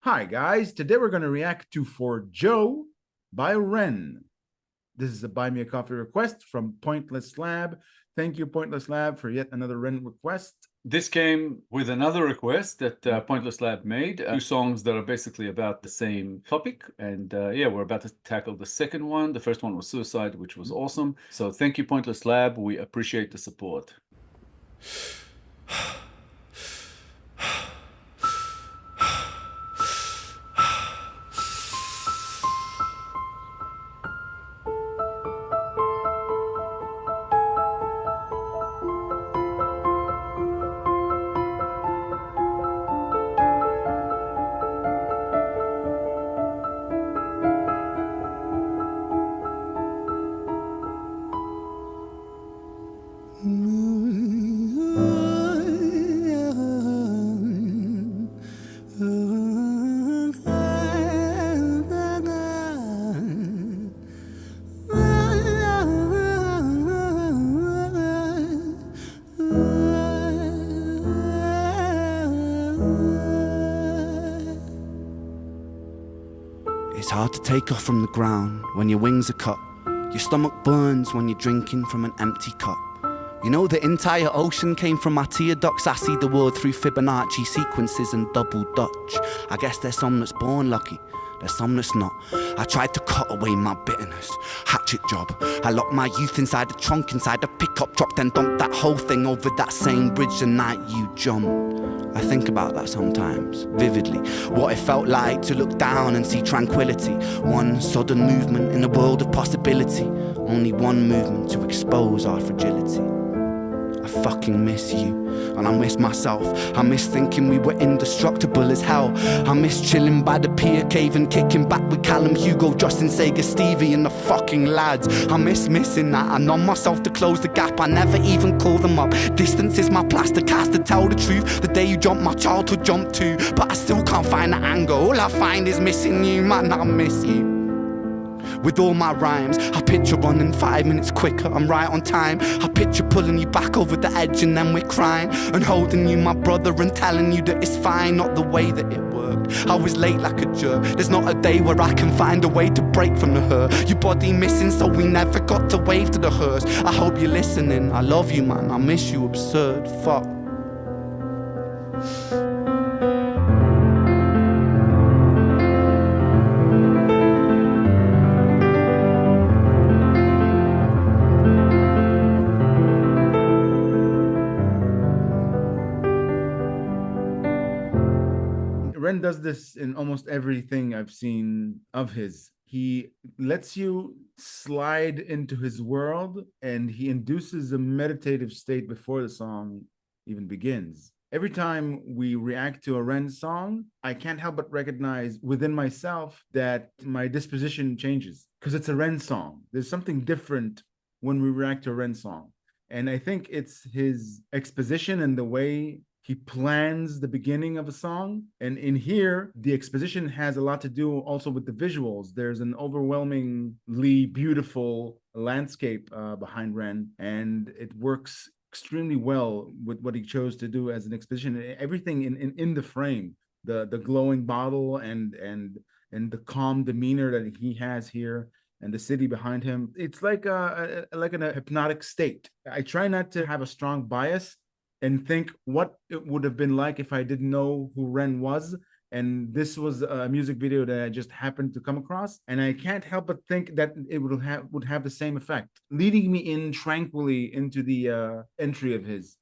Hi guys, today we're going to react to For Joe by REN. This is a Buy Me a Coffee request from Pointless Lab. Thank you, Pointless Lab, for yet another REN request. This came with another request that Pointless Lab made. Two songs that are basically about the same topic. And yeah, we're about to tackle the second one. The first one was Suicide, which was awesome. So thank you, Pointless Lab. We appreciate the support. It's hard to take off from the ground when your wings are cut. Your stomach burns when you're drinking from an empty cup. You know the entire ocean came from my tear ducts. I see the world through Fibonacci sequences and double Dutch. I guess there's some that's born lucky, there's some that's not. I tried to cut away my bitterness, hatchet job. I locked my youth inside the trunk, inside the pickup truck, then dumped that whole thing over that same bridge the night you jumped. I think about that sometimes, vividly. What it felt like to look down and see tranquility. One sudden movement in a world of possibility. Only one movement to expose our fragility. I fucking miss you, and I miss myself. I miss thinking we were indestructible as hell. I miss chilling by the pier cave and kicking back with Callum, Hugo, Justin, Sega, Stevie and the fucking lads. I miss missing that. I numb myself to close the gap. I never even call them up. Distance is my plaster cast to tell the truth. The day you jumped, my childhood jumped too. But I still can't find the anger. All I find is missing you, man, I miss you. With all my rhymes, I picture running 5 minutes quicker, I'm right on time. I picture pulling you back over the edge and then we're crying, and holding you, my brother, and telling you that it's fine, not the way that it worked. I was late like a jerk, there's not a day where I can find a way to break from the hurt. Your body missing, so we never got to wave to the hearse. I hope you're listening, I love you, man, I miss you, absurd, fuck. REN does this in almost everything I've seen of his. He lets you slide into his world, and he induces a meditative state before the song even begins. Every time we react to a REN song, I can't help but recognize within myself that my disposition changes because it's a REN song. There's something different when we react to a REN song. And I think it's his exposition and the way he plans the beginning of a song. And in here, the exposition has a lot to do also with the visuals. There's an overwhelmingly beautiful landscape behind REN, and it works extremely well with what he chose to do as an exposition. Everything in the frame, the glowing bottle and the calm demeanor that he has here, and the city behind him. It's like in a hypnotic state. I try not to have a strong bias and think what it would have been like if I didn't know who REN was. And this was a music video that I just happened to come across. And I can't help but think that it would have the same effect, leading me in tranquilly into the entry of his.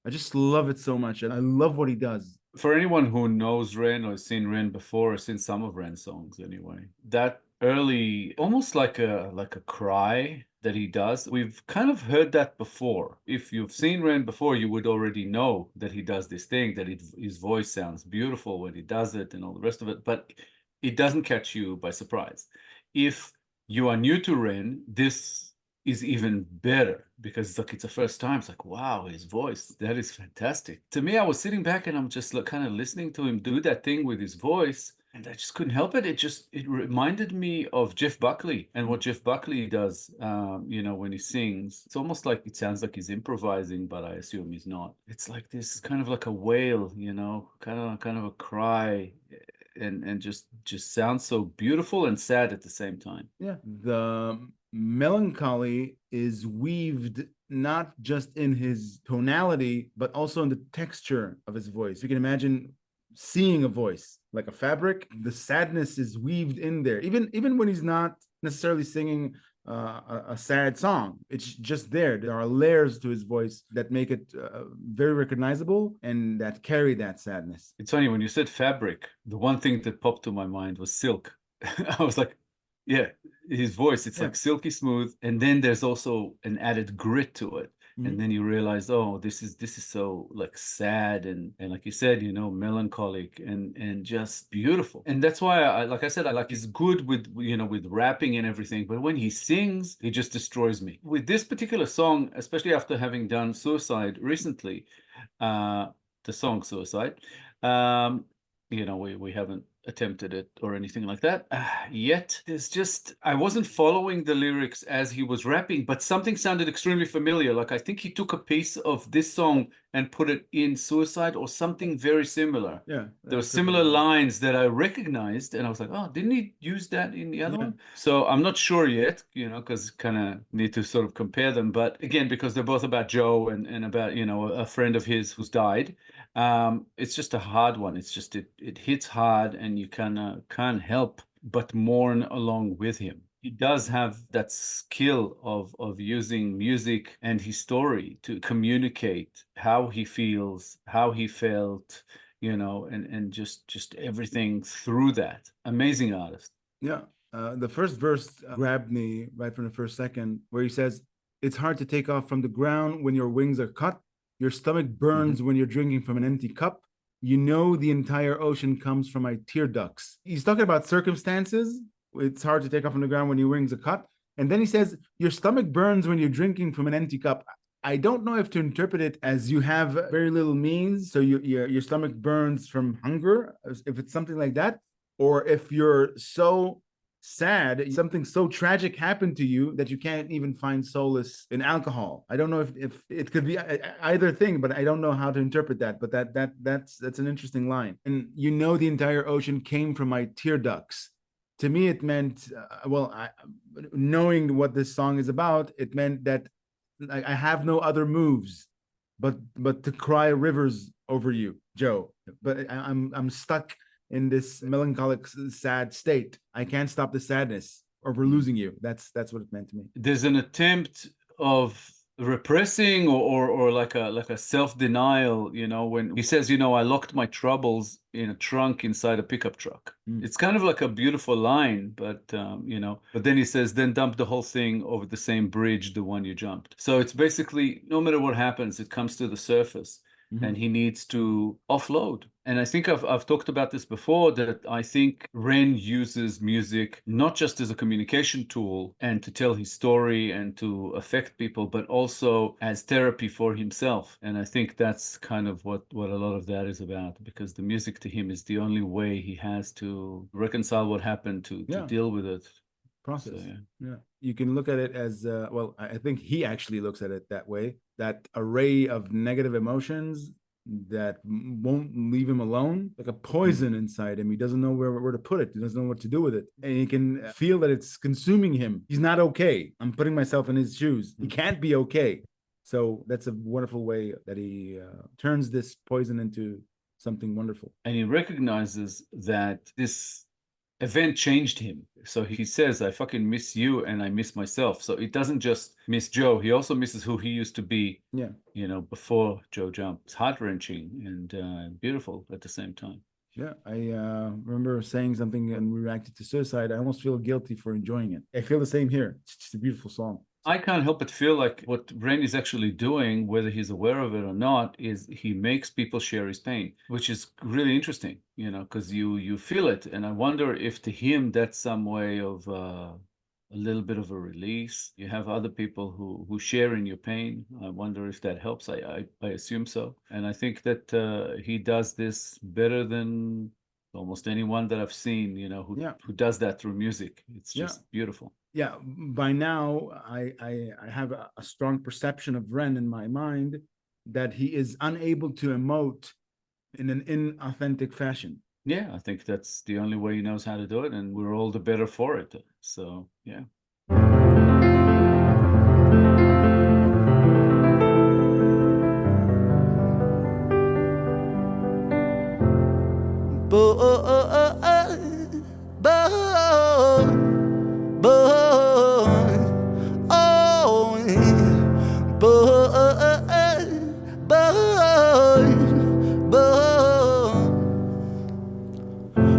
I just love it so much. And I love what he does. For anyone who knows REN or has seen REN before, or seen some of REN songs anyway, that early, almost like a cry that he does, we've kind of heard that before. If you've seen REN before, you would already know that he does this thing, that his voice sounds beautiful when he does it and all the rest of it, but it doesn't catch you by surprise. If you are new to REN, this is even better because it's like it's the first time. It's like, wow, his voice, that is fantastic. To me, I was sitting back and I'm just like kind of listening to him do that thing with his voice, and I just couldn't help it. It reminded me of Jeff Buckley and what Jeff Buckley does, you know, when he sings. It's almost like it sounds like he's improvising, but I assume he's not. It's like this kind of like a wail, you know, kind of a cry. and just sounds so beautiful and sad at the same time. Yeah, the melancholy is weaved not just in his tonality, but also in the texture of his voice. You can imagine seeing a voice like a fabric. The sadness is weaved in there, even when he's not necessarily singing a sad song. It's just there. There are layers to his voice that make it very recognizable and that carry that sadness. It's funny, when you said fabric, the one thing that popped to my mind was silk. I was like, yeah, his voice, it's like silky smooth, and then there's also an added grit to it. And then you realize, oh, this is so like sad and like you said, you know, melancholic and just beautiful. And that's why like I said, I like he's good with, you know, with rapping and everything, but when he sings, he just destroys me. With this particular song, especially after having done Suicide recently, the song Suicide, you know, we haven't attempted it or anything like that yet. There's just, I wasn't following the lyrics as he was rapping, but something sounded extremely familiar. Like I think he took a piece of this song and put it in Suicide or something very similar. Yeah, there were similar lines that I recognized, and I was like, oh, didn't he use that in the other one? So I'm not sure yet, you know, because kind of need to sort of compare them. But again, because they're both about Joe and about, you know, a friend of his who's died, it's just a hard one. It's just it hits hard, and you kind of can't help but mourn along with him. He does have that skill of using music and his story to communicate how he feels, how he felt, you know, and just everything through that. Amazing artist. Yeah. The first verse grabbed me right from the first second, where he says, "It's hard to take off from the ground when your wings are cut. Your stomach burns when you're drinking from an empty cup. You know the entire ocean comes from my tear ducts." He's talking about circumstances. It's hard to take off from the ground when your wings are cut. And then he says, your stomach burns when you're drinking from an empty cup. I don't know if to interpret it as you have very little means, so your stomach burns from hunger, if it's something like that, or if you're so sad, something so tragic happened to you that you can't even find solace in alcohol. I don't know if it could be either thing, but I don't know how to interpret that. But that's an interesting line. And you know, the entire ocean came from my tear ducts. To me, it meant, knowing what this song is about, it meant that I have no other moves but to cry rivers over you, Joe. But I'm stuck in this melancholic, sad state. I can't stop the sadness over losing you. That's what it meant to me. There's an attempt of repressing or like a self-denial, you know, when he says, you know, I locked my troubles in a trunk inside a pickup truck. It's kind of like a beautiful line, but you know, but then he says, then dump the whole thing over the same bridge, the one you jumped. So it's basically, no matter what happens, it comes to the surface. And he needs to offload. And I think I've talked about this before, that I think REN uses music not just as a communication tool and to tell his story and to affect people, but also as therapy for himself. And I think that's kind of what a lot of that is about, because the music to him is the only way he has to reconcile what happened, to deal with it. Process. So, yeah. You can look at it as, I think he actually looks at it that way, that array of negative emotions that won't leave him alone, like a poison inside him. He doesn't know where to put it. He doesn't know what to do with it. And he can feel that it's consuming him. He's not okay. I'm putting myself in his shoes. He can't be okay. So that's a wonderful way that he turns this poison into something wonderful. And he recognizes that this event changed him. So he says, I fucking miss you and I miss myself. So it doesn't just miss Joe, he also misses who he used to be, you know, before Joe jumped. It's heart-wrenching and beautiful at the same time. Yeah, I remember saying something and we reacted to Suicide. I almost feel guilty for enjoying it. I feel the same here. It's just a beautiful song. I can't help but feel like what REN is actually doing, whether he's aware of it or not, is he makes people share his pain, which is really interesting, you know, because you feel it. And I wonder if to him that's some way of a little bit of a release. You have other people who share in your pain. I wonder if that helps. I assume so. And I think that he does this better than almost anyone that I've seen, you know, who does that through music. It's just beautiful. Yeah, by now I have a strong perception of REN in my mind that he is unable to emote in an inauthentic fashion. Yeah, I think that's the only way he knows how to do it, and we're all the better for it. So, yeah.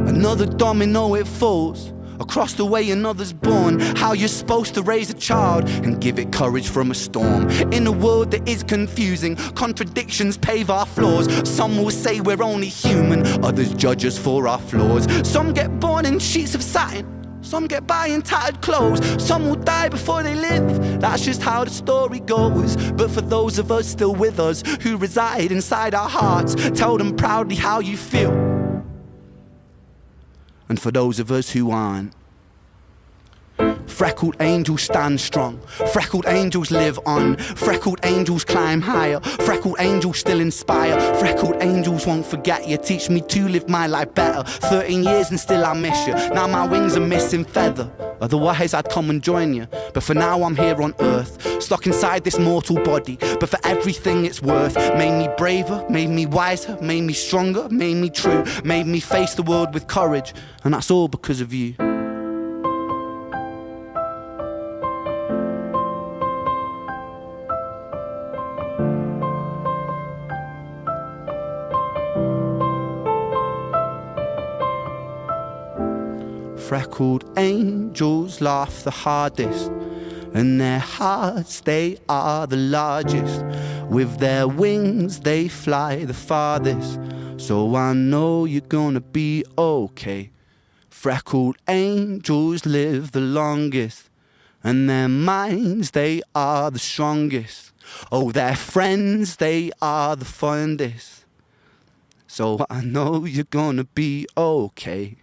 Another domino, it falls. Across the way another's born. How you're supposed to raise a child and give it courage from a storm. In a world that is confusing, contradictions pave our flaws. Some will say we're only human, others judge us for our flaws. Some get born in sheets of satin, some get by in tattered clothes. Some will die before they live, that's just how the story goes. But for those of us still with us, who reside inside our hearts, tell them proudly how you feel. And for those of us who aren't, freckled angels stand strong, freckled angels live on, freckled angels climb higher, freckled angels still inspire, freckled angels won't forget you, teach me to live my life better. 13 years and still I miss you, now my wings are missing feather. Otherwise I'd come and join you, but for now I'm here on earth, stuck inside this mortal body. But for everything it's worth, made me braver, made me wiser, made me stronger, made me true, made me face the world with courage, and that's all because of you. Freckled angels laugh the hardest, and their hearts, they are the largest. With their wings, they fly the farthest. So I know you're gonna be okay. Freckled angels live the longest, and their minds, they are the strongest. Oh, their friends, they are the fondest. So I know you're gonna be okay.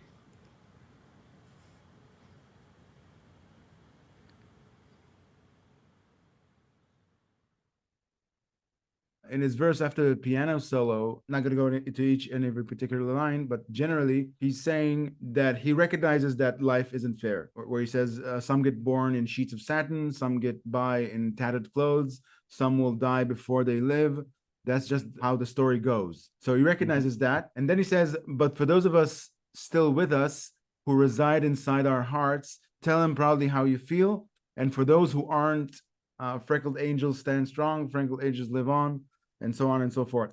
In his verse after the piano solo, not going to go into each and every particular line, but generally he's saying that he recognizes that life isn't fair, where he says some get born in sheets of satin, some get by in tattered clothes, some will die before they live. That's just how the story goes. So he recognizes that. And then he says, but for those of us still with us who reside inside our hearts, tell them proudly how you feel. And for those who aren't, freckled angels stand strong, freckled angels live on, and so on and so forth.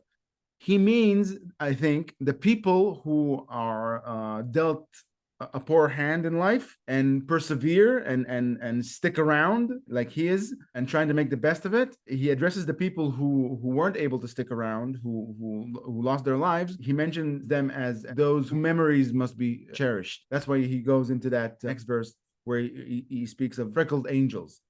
He means, I think, the people who are dealt a poor hand in life and persevere and stick around like he is and trying to make the best of it. He addresses the people who weren't able to stick around, who lost their lives. He mentions them as those whose memories must be cherished. That's why he goes into that next verse where he speaks of freckled angels,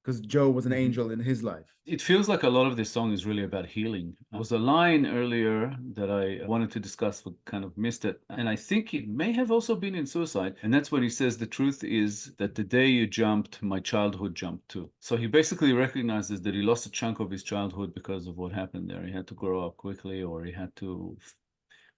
because Joe was an angel in his life. It feels like a lot of this song is really about healing. There was a line earlier that I wanted to discuss, but kind of missed it. And I think it may have also been in Suicide. And that's when he says, the truth is that the day you jumped, my childhood jumped too. So he basically recognizes that he lost a chunk of his childhood because of what happened there. He had to grow up quickly, or he had to,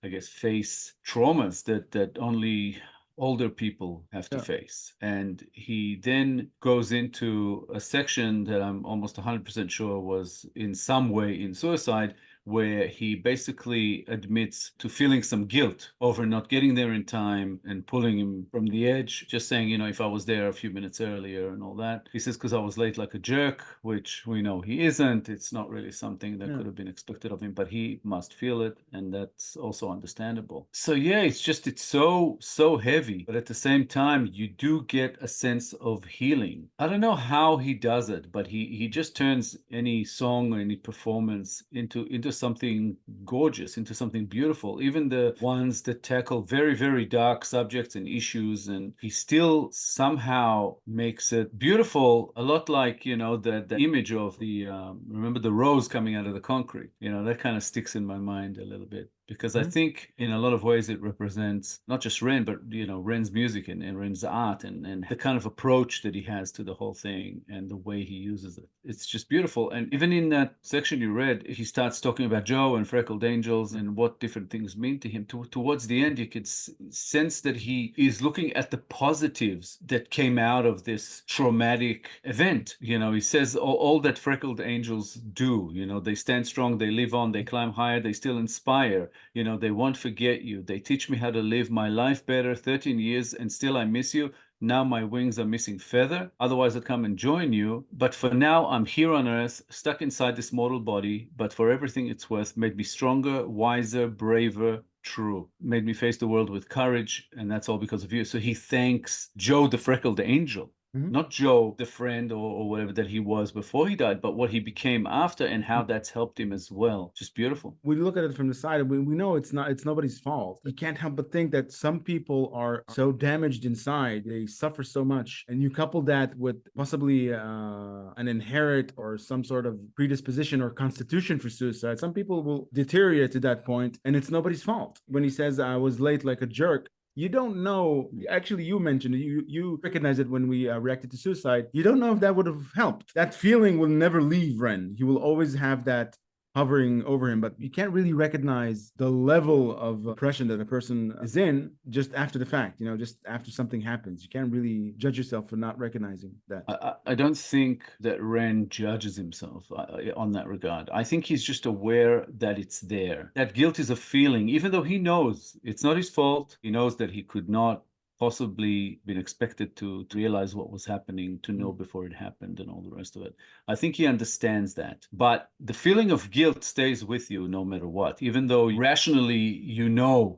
I guess, face traumas that only older people have to face. And he then goes into a section that I'm almost 100% sure was in some way in Suicide, where he basically admits to feeling some guilt over not getting there in time and pulling him from the edge, just saying, you know, if I was there a few minutes earlier and all that. He says, because I was late like a jerk, which we know he isn't. It's not really something that could have been expected of him, but he must feel it, and that's also understandable. So yeah, it's so heavy, but at the same time, you do get a sense of healing. I don't know how he does it, but he just turns any song or any performance into something gorgeous, into something beautiful, even the ones that tackle very, very dark subjects and issues, and he still somehow makes it beautiful, a lot like, you know, the image of the remember the rose coming out of the concrete, you know, that kind of sticks in my mind a little bit. because I think in a lot of ways it represents not just Ren, but Ren's music and Ren's art and the kind of approach that he has to the whole thing and the way he uses it. It's just beautiful. And even in that section you read, he starts talking about Joe and Freckled Angels and what different things mean to him. Towards the end, you could sense that he is looking at the positives that came out of this traumatic event. He says all that Freckled Angels do, they stand strong, they live on, they climb higher, they still inspire. They won't forget you. They teach me how to live my life better. 13 years and still I miss you. Now my wings are missing feather. Otherwise I'd come and join you. But for now I'm here on earth, stuck inside this mortal body. But for everything it's worth, made me stronger, wiser, braver, true. Made me face the world with courage. And that's all because of you. So he thanks Joe the Freckled Angel. Not Joe, the friend or whatever that he was before he died, but what he became after and how that's helped him as well. Just beautiful. We look at it from the side, we know it's nobody's fault. You can't help but think that some people are so damaged inside, they suffer so much, and you couple that with possibly an inherent or some sort of predisposition or constitution for suicide. Some people will deteriorate to that point, and it's nobody's fault. When he says, I was late like a jerk, you don't know. Actually, you mentioned it. You recognize it when we reacted to suicide. You don't know if that would have helped. That feeling will never leave Ren. He will always have that hovering over him, but you can't really recognize the level of oppression that a person is in just after the fact, just after something happens. You can't really judge yourself for not recognizing that. I don't think that Ren judges himself on that regard. I think he's just aware that it's there. That guilt is a feeling, even though he knows it's not his fault. He knows that he could not possibly been expected to realize what was happening, to know before it happened and all the rest of it. I think he understands that. But the feeling of guilt stays with you no matter what, even though rationally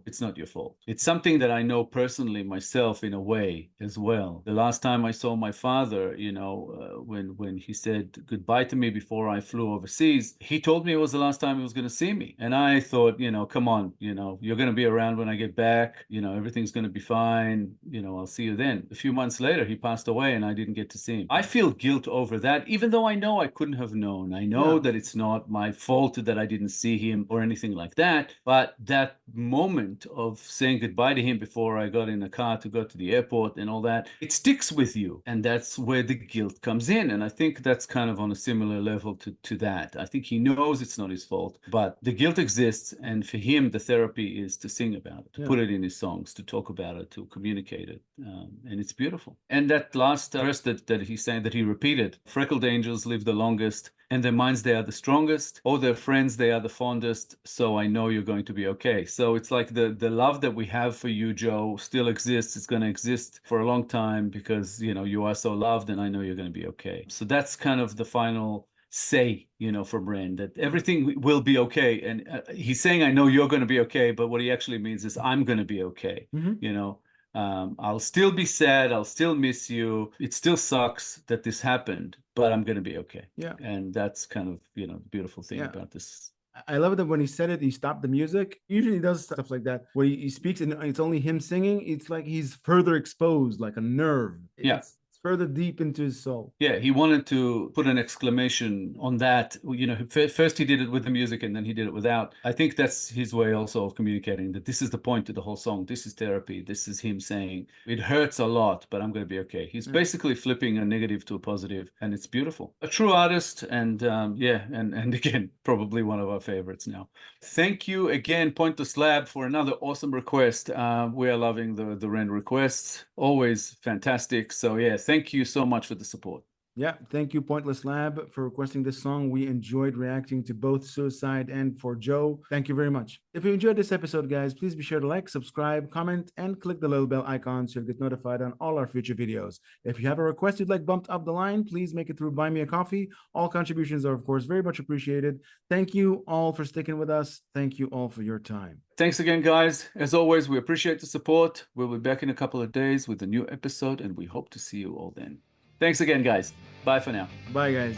it's not your fault. It's something that I know personally myself in a way as well. The last time I saw my father, when he said goodbye to me before I flew overseas, he told me it was the last time he was going to see me. And I thought, come on, you're going to be around when I get back, everything's going to be fine. I'll see you then. A few months later, he passed away and I didn't get to see him. I feel guilt over that, even though I know I couldn't have known. I know that it's not my fault that I didn't see him or anything like that. But that moment of saying goodbye to him before I got in a car to go to the airport and all that, it sticks with you. And that's where the guilt comes in. And I think that's kind of on a similar level to that. I think he knows it's not his fault, but the guilt exists. And for him, the therapy is to sing about it, to put it in his songs, to talk about it, to communicate it, and it's beautiful. And that last verse that he's saying, that he repeated, Freckled Angels live the longest, and their minds they are the strongest, or their friends they are the fondest, so I know you're going to be okay. So it's like the love that we have for you, Joe, still exists. It's going to exist for a long time because you are so loved, and I know you're going to be okay. So that's kind of the final say, from Ren, that everything will be okay. And he's saying, I know you're going to be okay, but what he actually means is I'm going to be okay. I'll still be sad. I'll still miss you. It still sucks that this happened, but I'm going to be okay. Yeah. And that's kind of, the beautiful thing about this. I love it that when he said it, he stopped the music. Usually he does stuff like that, where he speaks and it's only him singing. It's like he's further exposed, like a nerve. It's further deep into his soul. Yeah, he wanted to put an exclamation on that. First he did it with the music and then he did it without. I think that's his way also of communicating that this is the point to the whole song. This is therapy. This is him saying, it hurts a lot, but I'm going to be okay. He's basically flipping a negative to a positive, and it's beautiful. A true artist, and and again, probably one of our favorites now. Thank you again, Pointless Lab, for another awesome request. We are loving the Ren requests. Always fantastic. So yeah, thank you so much for the support. Yeah, thank you, Pointless Lab, for requesting this song. We enjoyed reacting to both Suicide and For Joe. Thank you very much. If you enjoyed this episode, guys, please be sure to like, subscribe, comment, and click the little bell icon so you'll get notified on all our future videos. If you have a request you'd like bumped up the line, please make it through Buy Me a Coffee. All contributions are, of course, very much appreciated. Thank you all for sticking with us. Thank you all for your time. Thanks again, guys. As always, we appreciate the support. We'll be back in a couple of days with a new episode, and we hope to see you all then. Thanks again, guys. Bye for now. Bye, guys.